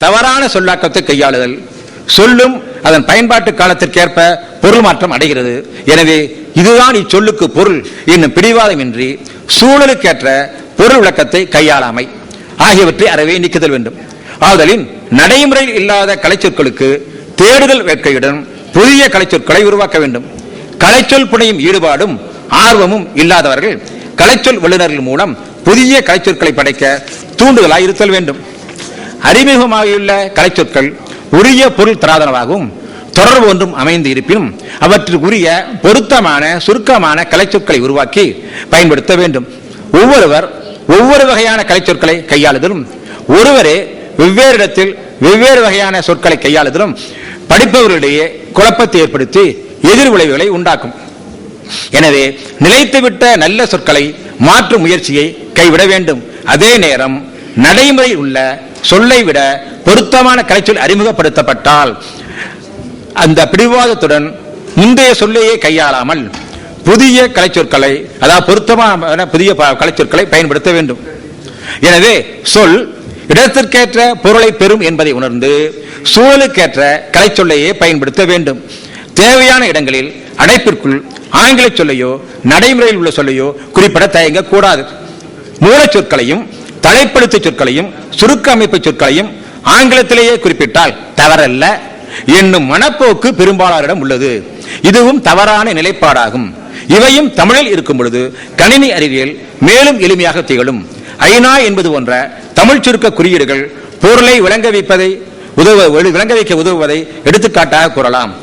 தவறான சொல்லாக்கத்தை கையாளுதல். சொல்லும் அதன் பயன்பாட்டு காலத்திற்கேற்ப பொருள் மாற்றம் அடைகிறது. எனவே இதுதான் இச்சொல்லுக்கு பொருள் என்னும் பிடிவாதமின்றி சூழலுக்கேற்ற பொருள் விளக்கத்தை கையாளாமை ஆகியவற்றை அறவே நீக்குதல் வேண்டும். ஆதலின் நடைமுறையில் இல்லாத கலைச்சொற்களுக்கு தேடுதல் வேட்கையுடன் புதிய கலைச்சொற்களை உருவாக்க வேண்டும். கலைச்சொல் புனையும் ஈடுபாடும் ஆர்வமும் இல்லாதவர்கள் கலைச்சொல் வல்லுநர்கள் மூலம் புதிய கலைச்சொற்களை படைக்க தூண்டுதலாய் இருத்தல் வேண்டும். அறிமுகமாகியுள்ள கலைச்சொற்கள் உரிய பொருள் தராதனவாகவும் தொடர்பு ஒன்றும் அமைந்து இருப்பினும் அவற்றுக்குரிய பொருத்தமான சுருக்கமான கலைச்சொற்களை உருவாக்கி பயன்படுத்த வேண்டும். ஒவ்வொருவர் ஒவ்வொரு வகையான கலைச்சொற்களை கையாளுதலும் ஒருவரே வெவ்வேறு இடத்தில் வெவ்வேறு வகையான சொற்களை கையாளுதலும் படிப்பவர்களிடையே குழப்பத்தை ஏற்படுத்தி எதிர் விளைவுகளை உண்டாக்கும். எனவே நிலைத்துவிட்ட நல்ல சொற்களை மாற்றும் முயற்சியை கைவிட வேண்டும். அதே நேரம் நடைமுறையில் உள்ள சொல்லை விட பொருத்தமான கலைச்சொல் அறிமுகப்படுத்தப்பட்டால் அந்த பிடிவாதத்துடன் முந்தைய சொல்லையே கையாளாமல் புதிய கலைச்சொற்களை, அதாவது பொருத்தமான புதிய கலைச்சொற்களை பயன்படுத்த வேண்டும். எனவே சொல் இடத்திற்கேற்ற பொருளை பெறும் என்பதை உணர்ந்து சூழலுக்கேற்ற கலைச்சொல்லையே பயன்படுத்த வேண்டும். தேவையான இடங்களில் அடைப்பிற்குள் ஆங்கில சொல்லையோ நடைமுறையில் உள்ள சொல்லையோ குறிப்பிட தயங்க கூடாது. மூலச்சொற்களையும் தலைப்படுத்த சொற்களையும் சுருக்க அமைப்பு சொற்களையும் ஆங்கிலத்திலேயே குறிப்பிட்டால் தவறல்ல என்னும் மனப்போக்கு பெரும்பாலாரிடம் உள்ளது. இதுவும் தவறான நிலைப்பாடாகும். இவையும் தமிழில் இருக்கும் பொழுது கணினி அறிவியல் மேலும் எளிமையாக திகழும். ஐநா என்பது போன்ற தமிழ் சுருக்க குறியீடுகள் பொருளை விளங்க வைக்க உதவுவதை எடுத்துக்காட்டாக கூறலாம்.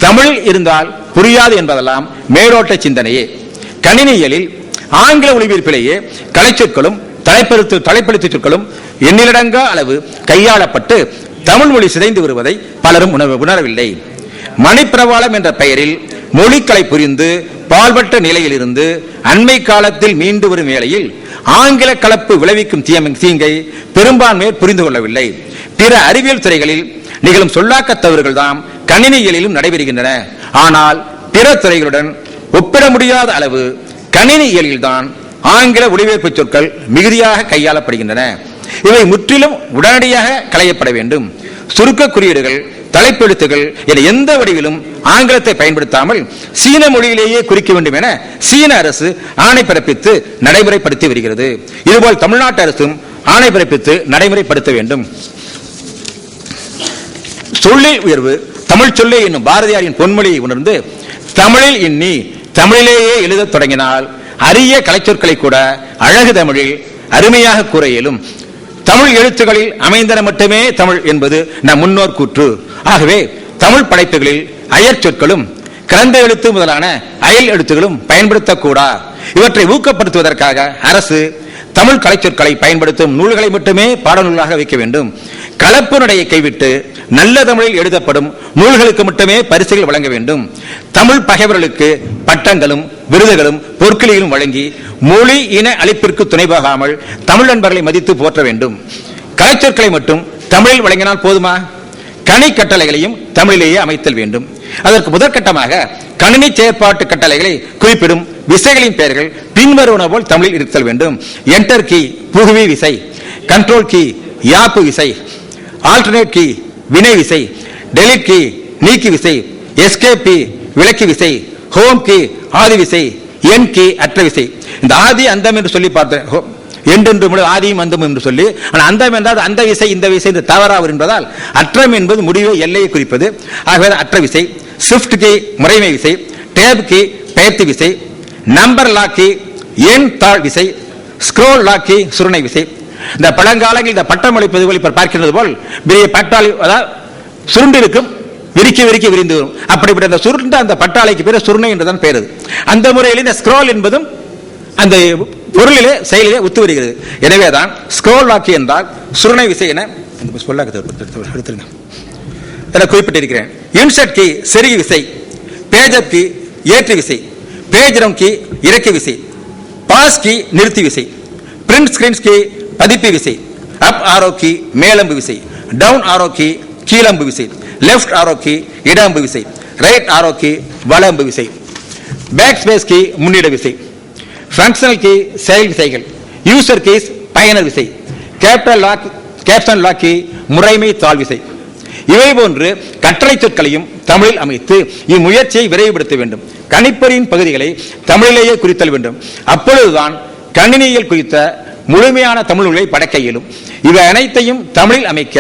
தமிழ் இருந்தால் புரியாது என்பதெல்லாம் மேலோட்ட சிந்தனையே. கணினியலில் ஆங்கில ஒலிபரப்பிலேயே கலைச்சொற்களும் தலைப்படுத்த சொற்களும் எண்ணிலடங்கா அளவு கையாளப்பட்டு தமிழ் மொழி சிதைந்து வருவதை பலரும் உணரவில்லை. மணிப்பிரவாளம் என்ற பெயரில் மொழிக்கலை புரிந்து பால்பட்ட நிலையில் இருந்து அண்மை காலத்தில் மீண்டு வரும் வேளையில் ஆங்கில கலப்பு விளைவிக்கும் தீங்கை பெரும்பான்மையர் புரிந்து கொள்ளவில்லை. பிற அறிவியல் துறைகளில் நிகழும் சொல்லாக்க தவறுகள் தான் கணினியியலிலும் நடைபெறுகின்றன. ஆனால் பிற துறைகளுடன் ஒப்பிட முடியாத அளவு கணினியியலில் தான் ஆங்கில ஒலிபரப்பு சொற்கள் மிகுதியாக கையாளப்படுகின்றன. இவை முற்றிலும் உடனடியாக களையப்பட வேண்டும். சுருக்க குறியீடுகள் தலைப்பெழுத்துகள் என எந்த வடிவிலும் ஆங்கிலத்தை பயன்படுத்தாமல் சீன மொழியிலேயே குறிக்க வேண்டும் என சீன அரசு ஆணை பிறப்பித்து நடைமுறைப்படுத்தி வருகிறது. இதுபோல் தமிழ்நாட்டு அரசும் ஆணை பிறப்பித்து நடைமுறைப்படுத்த வேண்டும். சொல்லில் உயர்வு தமிழ் சொல்லே என்னும் பாரதியாரின் பொன்மொழியை உணர்ந்து தமிழில் எண்ணி தமிழிலேயே எழுத தொடங்கினால் அரிய கலைச்சொற்களை கூட அழகு தமிழில் அருமையாக கூற இயலும். தமிழ் எழுத்துக்களில் அமைந்தன மட்டுமே தமிழ் என்பது நம் முன்னோர் கூற்று. ஆகவே தமிழ் படைப்புகளில் அயற் சொற்களும் கிரந்த எழுத்து முதலான அயல் எழுத்துகளும் பயன்படுத்தக்கூடா. இவற்றை ஊக்கப்படுத்துவதற்காக அரசு தமிழ் கலைச்சொற்களை பயன்படுத்தும் நூல்களை மட்டுமே பாடநூலாக வைக்க வேண்டும். கலப்பு நடையை கைவிட்டு நல்ல தமிழில் எழுதப்படும் நூல்களுக்கு மட்டுமே பரிசுகள் வழங்க வேண்டும். தமிழ் பகைவர்களுக்கு பட்டங்களும் விருதுகளும் பொற்களிலும் வழங்கி மொழி இன அழிப்பிற்கு துணை போகாமல் தமிழ் நண்பர்களை மதித்து போற்ற வேண்டும். கலைச்சொற்களை மட்டும் தமிழில் வழங்கினால் போதுமா? கணி கட்டளைகளையும் தமிழிலேயே அமைத்தல் வேண்டும். அதற்கு முதற்கட்டமாக கணினி செயற்பாட்டு கட்டளைகளை குறிப்பிடும் விசைகளின் பெயர்கள் பின்வருவன போல் தமிழில் இருத்தல் வேண்டும். என்டர் கீ புகுவி விசை, கண்ட்ரோல் கீ யாப்பு விசை, ஆல்டர்னேட் கீ வினை விசை, டெலிட் கீ நீக்கி விசை, எஸ்கேப் கீ விலக்கி விசை, ஹோம் கீ ஆதி விசை, என் கீ அற்ற விசை. இந்த ஆதி அந்தம் என்று சொல்லி பார்த்தேன். என்று ஆதியும் அந்தம் என்று சொல்லி, ஆனால் அந்தம் என்றால் அந்த விசை இந்த விசை என்று தவறாவர் என்பதால் அற்றம் என்பது முடிவை எல்லையை குறிப்பது. ஆகவே அற்ற விசை. ஷிஃப்ட் கீ முறைமை விசை, டேப் கீ பெயர்த்தி விசை, நம்பர் லாக் கீ எண் தாழ் விசை, ஸ்க்ரோல் லாக் கீ சுருணை விசை. இந்த பழங்காலங்களில் இந்த பட்டம் அளிப்பது பார்க்கிறது போல் பெரிய பட்டாளி சுருண்டிருக்கும் விரிக்க விரிந்து வரும். அப்படிப்பட்ட அந்த சுருண்ட அந்த பட்டாளைக்கு பேர் சுருணை என்றுதான் பேரு. அந்த முறையில் இந்த ஸ்க்ரோல் என்பதும் அந்த பொருளிலே செயலிலே ஒத்து வருகிறது. எனவேதான் ஸ்க்ரோல் லாக் என்றால் சுருணை விசை என குறிப்பிட்டிருக்கிறேன். இன்சர்ட் கீ செருகி விசை, பேஜப் கீ ஏற்றி விசை, பேஜ் ரவுண்ட் கீ இறக்கி விசை, பாஸ் கீ நிறுத்தி விசை, பிரிண்ட் ஸ்கிரீன்ஸ் கீ பதிப்பு விசை, அப் ஆரோ கீ மேலம்பு விசை, டவுன் ஆரோ கீ கீழம்பு விசை, லெஃப்ட் ஆரோ கீ இடம்பு விசை, ரைட் ஆரோ கீ வலம்பு விசை, பேக் ஸ்பேஸ் கீ முன்னிட விசை, ஃபங்க்ஷனல் கீ செயல் விசைகள், யூசர் கீஸ் பயனர் விசை, கேபிட்டல் லாக் கேப்டன் லாக்கி முறைமை தாழ்விசை இவை போன்று கட்டளை சொற்களையும் தமிழில் அமைத்து இம்முயற்சியை விரைவுபடுத்த வேண்டும். கணிப்பொறியின் பகுதிகளை தமிழிலேயே குறித்தல் வேண்டும். அப்பொழுதுதான் கணினியியல் குறித்த முழுமையான தமிழ் நூலை படைக்க இயலும். இவை அனைத்தையும் தமிழில் அமைக்க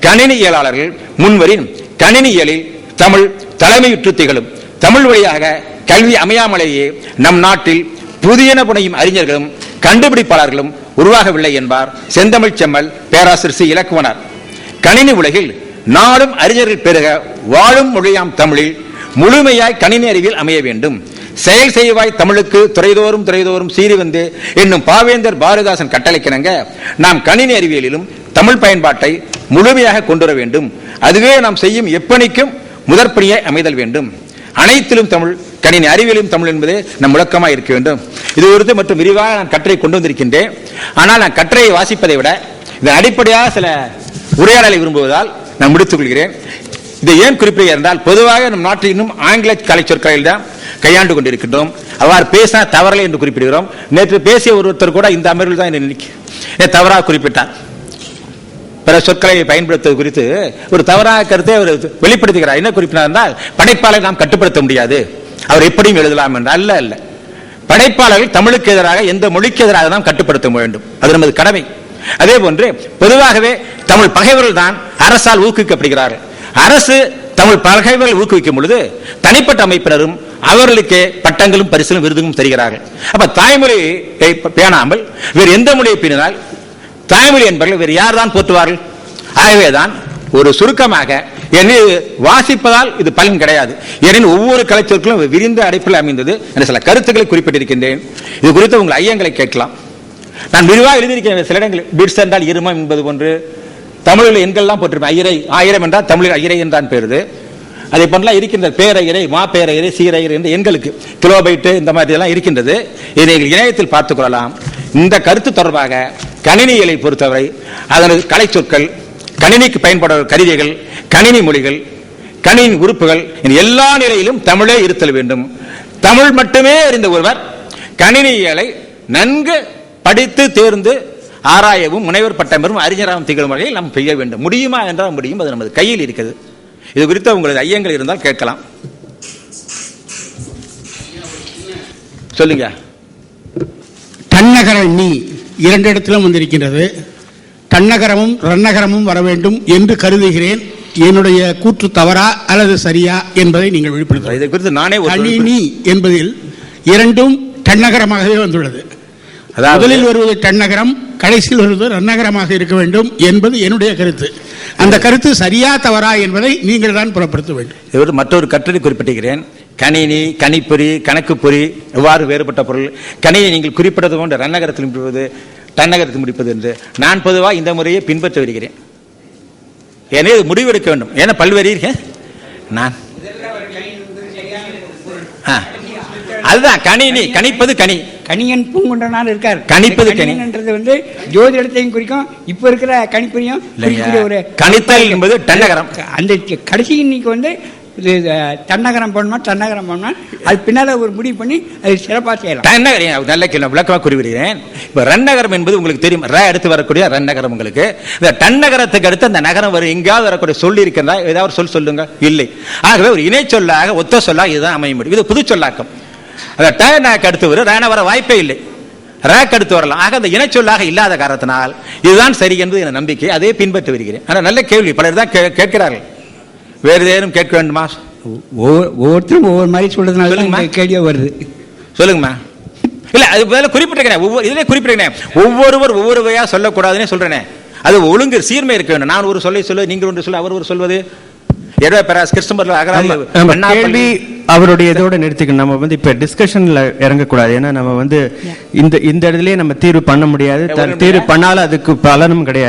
கணினியியலாளர்கள் முன்வரின் கணினியியலில் தமிழ் தலைமையுற்று திகழும். தமிழ் வழியாக கல்வி அமையாமலேயே நம் நாட்டில் புதியன புனையும் அறிஞர்களும் கண்டுபிடிப்பாளர்களும் உருவாகவில்லை என்பார் செந்தமிழ் செம்மல் பேராசிரியர் சி. இலக்குவனார். கணினி உலகில் நாடும் அறிஞர்கள் பெருக வாழும் மொழியாம் தமிழில் முழுமையாய் கணினி அறிவியல் அமைய வேண்டும். செயல் செய்வாய் தமிழுக்கு துறைதோறும் துறைதோறும் சீறி வந்து என்னும் பாவேந்தர் பாரதிதாசன் கட்டளைக்கிணங்க நாம் கணினி அறிவியலிலும் தமிழ் பயன்பாட்டை முழுமையாக கொண்டு வர வேண்டும். அதுவே நாம் செய்யும் எப்பணிக்கும் முதற்பணியாய் அமைதல் வேண்டும். அனைத்திலும் தமிழ், கணினி அறிவியலும் தமிழ் என்பதே நம் முழக்கமாக இருக்க வேண்டும். இது குறித்து மற்றும் விரிவாக நான் கட்டுரை கொண்டு வந்திருக்கின்றேன். ஆனால் நான் கட்டுரையை வாசிப்பதை விட இதன் அடிப்படையாக சில உரையாடலை விரும்புவதால் நான் முடித்துக் கொள்கிறேன். இதை ஏன் குறிப்பிடுகிறேன் என்றால், பொதுவாக நம் நாட்டில் இன்னும் ஆங்கில கலை சொற்களில் தான் கையாண்டு கொண்டிருக்கின்றோம். அவ்வாறு பேசினா தவறலை என்று குறிப்பிடுகிறோம். நேற்று பேசிய ஒருத்தர் கூட இந்த அமர்வில் தான் என்னை தவறாக குறிப்பிட்டார். பிற சொற்களை பயன்படுத்துவது குறித்து ஒரு தவறாக கருத்தை அவர் வெளிப்படுத்துகிறார். என்ன குறிப்பிட்டார் என்றால், படைப்பாளரை நாம் கட்டுப்படுத்த முடியாது, அவர் எப்படியும் எழுதலாம் என்று. அல்ல, படைப்பாளர்கள் தமிழுக்கு எதிராக எந்த மொழிக்கு எதிராக நாம் கட்டுப்படுத்த வேண்டும். அது நமது கடமை. அதே போன்று பொதுவாகவே தமிழ் பகைவர்கள் தான் அரசால் ஊக்குவிக்கப்படுகிறார்கள். அரசு தமிழ் பகைவர்கள் ஊக்குவிக்கும் பொழுது தனிப்பட்ட அமைப்பினரும் அவர்களுக்கே பட்டங்களும் பரிசிலும் விருதுகளும் தருகிறார்கள். அப்ப தாய்மொழியை பேணாமல் வேறு எந்த மொழியை பேணினால் தாய்மொழி என்பவர்கள் வேறு யார் தான் போற்றுவார்கள்? ஆகவேதான் ஒரு சுருக்கமாக வாசிப்பதால் இது பலன் கிடையாது. ஏனெனில் ஒவ்வொரு கலைச்சொற்களும் விரிந்த அடைப்பில் அமைந்தது என்ற சில கருத்துக்களை குறிப்பிட்டிருக்கின்றேன். இது குறித்து உங்கள் ஐயங்களை கேட்கலாம். நான் விரிவாக எழுதியிருக்கிறேன். சில இடங்கள் பிட்ஸ் என்றால் இருமம் என்பது போன்று தமிழில் எண்கள்லாம் போட்டிருப்பேன். ஐயரை, ஆயிரம் என்றால் தமிழில் ஐயரை என்றான் பேருது. அதே போன்றலாம் இருக்கின்ற பேரையரை, மா பேரையரை, சீரையரை என்ற எண்களுக்கு கிலோபைட்டு இந்த மாதிரி எல்லாம் இருக்கின்றது. இதை இணையத்தில் பார்த்துக் கொள்ளலாம். இந்த கருத்து தொடர்பாக கணினியலை பொறுத்தவரை அதனது கலை சொற்கள், கணினிக்கு பயன்படும் கருவிகள், கணினி மொழிகள், கணினி உறுப்புகள் எல்லா நிலையிலும் தமிழே இருத்தல் வேண்டும். தமிழ் மட்டுமே அறிந்த ஒருவர் கணினியலை நன்கு படித்து தேர்ந்து ஆராயவும் முனைவர் பட்டம் பெறும் அறிஞராகவும் திகழும் வகையில் நாம் செய்ய வேண்டும். முடியுமா என்றால் முடியும். அது நமது கையில் இருக்கிறது. இது குறித்து உங்களது ஐயங்கள் இருந்தால் கேட்கலாம். சொல்லுங்க. தன்னகர நீ இரண்டு இடத்திலும் வந்திருக்கின்றது. தன்னகரமும் ரன்னகரமும் வர வேண்டும் என்று கருதுகிறேன். என்னுடைய கூற்று தவறா அல்லது சரியா என்பதை நீங்கள் வெளிப்படுத்த. இதை குறித்து நானே கணினி என்பதில் இரண்டும் தன்னகரமாகவே வந்துள்ளது. முதலில் வருவது தன்னகரம், கடைசியில் வருவது ரன்னகரமாக இருக்க வேண்டும் என்பது என்னுடைய கருத்து. அந்த கருத்து சரியா தவறா என்பதை நீங்கள் தான் புறப்படுத்த வேண்டும். மற்றொரு கட்டுரை குறிப்பிட்டிருக்கிறேன். கணினி, கணிப்பொறி, கணக்கு பொறி எவ்வாறு வேறுபட்ட பொருள். கணினி நீங்கள் குறிப்பிட்டது போன்ற ரன்னகரத்தில் முடிப்பது, தன்னகரத்தில் முடிப்பது என்று நான் பொதுவாக இந்த முறையை பின்பற்ற வருகிறேன். எனவே முடிவெடுக்க வேண்டும். ஏன்னா பல்வேறு நான் அதுதான் கணினி, கணிப்பது கனி. கணியன் பூங்குன்றனார் இருக்கார். கணிப்பது கணின்றது வந்து ஜோதிடத்தையும் குறிக்கும். இப்ப இருக்கிற கணிப்பையும் ஒரு கணித்தல் என்பது தன்னகரம். அந்த கடைசி இன்னைக்கு வந்து தன்னகரம் போடணுமா தன்னகரம் போடணுமா அது பின்னால ஒரு முடிவு பண்ணி அது சிறப்பாக செய்யலாம். தன்னகரம் நல்ல விளக்கமாக குறிப்பிடுகிறேன். இப்ப ரன்னகரம் என்பது உங்களுக்கு தெரியும். ர அடுத்து வரக்கூடிய ரன்னகரம். உங்களுக்கு இந்த தன்னகரத்துக்கு அடுத்து அந்த நகரம் வரும் எங்காவது வரக்கூடிய சொல்லி இருக்கிறதா? ஏதாவது சொல் சொல்லுங்க. இல்லை. ஆகவே ஒரு இணை சொல்லாக ஒத்த சொல்லாக இதுதான் அமைய முடியும். இது புது சொல்லாக்கம். அடுத்து வரும் ரேன வர வாய்ப்பே இல்லை. ரேக் அடுத்து வரலாம். ஆக அந்த இணைச்சொல்லாக இல்லாத காரணத்தினால் இதுதான் சரி என்பது என நம்பிக்கை. அதே பின்பற்றி வருகிறேன். ஆனால் நல்ல கேள்வி பலர் தான் கேட்கிறார்கள். வேறு ஏதேனும் கேட்க வேண்டுமா? ஒவ்வொருத்தரும் ஒவ்வொரு மாதிரி சொல்றதுனால கேள்வியா வருது. சொல்லுங்கம்மா. இல்ல அது பதில குறிப்பிட்டிருக்கிறேன். இதுல குறிப்பிட்டிருக்கிறேன். ஒவ்வொருவர் ஒவ்வொரு வகையா சொல்லக்கூடாதுன்னு சொல்றேனே. அது ஒழுங்கு சீர்மை இருக்க வேண்டும். நான் ஒரு சொல்ல நீங்கள் ஒன்று சொல்ல அவர் ஒரு சொல்வது கேள்வி அவருடைய இதோட நிறுத்திக்கணும். நம்ம வந்து இப்ப டிஸ்கஷன்ல இறங்கக்கூடாது. ஏன்னா நம்ம வந்து இந்த இடத்துலயே நம்ம தீர்வு பண்ண முடியாது. தீர்வு பண்ணாலும் அதுக்கு பலனும் கிடையாது.